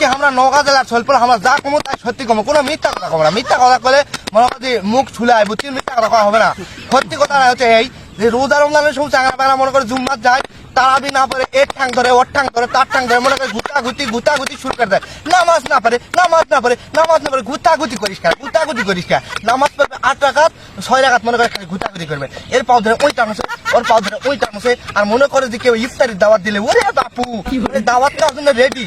আজকে আমরা নওগাঁ জেলার সলপুর আমরা যা কমো তাই সত্যি কমো, কোনো মিথ্যা কথা কমো না। মিথ্যা কথা বলে মনে করি মুখ ছুলে আইব, তিন মিথ্যা কথা কওয়া হবে না। সত্যি কথা হচ্ছে এই যে রোজা রমজানের সময় চাঙা পায়রা মনে করে জুম্মাত যায়, তারাবি না পারে এর ঠাং ধরে ওর ঠাং ধরে তার ঠাং ধরে মনে করে গুতাগুতি শুরু করে দেয়। নামাজ না পারে গুতাগুতি করিস কা নামাজ পড়বে 8 রাকাত 6 রাকাত মনে করে গুতাগুতি করবে, এর পাও ধরে ওই টানছে ওর পাও ধরে ওই টানছে। আর মনে করে যে কেউ ইফতারির দাওয়াত দিলে ওরে বাপু দাওয়াত নেওয়ার জন্য রেডি,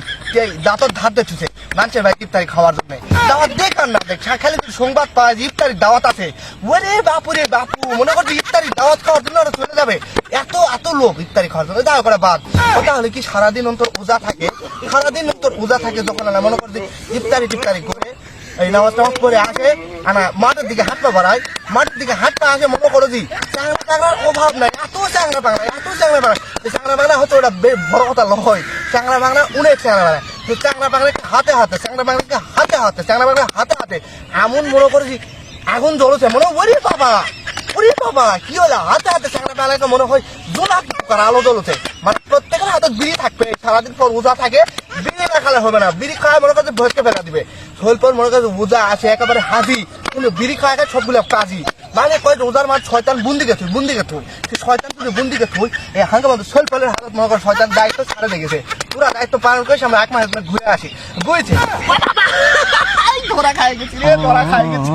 দাঁতর ধার দিচ্ছে মানুষের ভাই ইফতারি খাওয়ার জন্য। দাওয়াত দেখ আর না দেখ খালি সংবাদ পায় যে ইফতারির দাওয়াত আছে, ওরে বাপু রে বাপু মনে করছে ইফতারির দাওয়াত খাওয়ার জন্য ওরা চলে যাবে। এত লোক ইফতারি খাওয়ার জন্য দাও করে বাদ। ওটা হলে কি সারাদিন অন্তর রোজা থাকে, যখন মনে করছে ইফতারি করে এই নামাজ করে আসে আনা মাঠের দিকে হাঁটতে বাড়ায়, আসে মনে করো জি চাংরা টাংরার অভাব নাই, এত চাংরা বাংলা হচ্ছে ওটা বড় কথা লয়। চাংরা বাংলা অনেক চাংরা বাংলা, চাংরা বাংলাকে হাতে এমন মনে করেছি আগুন জ্বলছে মনে ওরে বাবা কি হলো হাতে চাংরা বাংলাকে মনে হয় জোলা আলো জ্বলছে। মানে প্রত্যেকের হাতে বিড়ি থাকবে, সারাদিন পর রোজা থাকে, বিড়ি না খালে হবে না, বিড়ি খাওয়া মনে করছে ভরকে ফেলা দিবে। সোলপর মনে করছে রোজা আছে একেবারে হাজি, কিন্তু বিড়ি খাওয়া সবগুলো কাজী। মানে কয় রোজার মাঝ শয়তান বুন্দিকে থুই সে শয়তান তুই বুন্দিকে থুই এই হাঙ্গা মতো সোলপলের হালত মনে করে শয়তান দায়িত্ব ছাড়ে লেগেছে, পুরা দায়িত্ব পালন করে আমরা 1 মাস ঘুরে আসি বুঝছে। ধরা খাই গেছি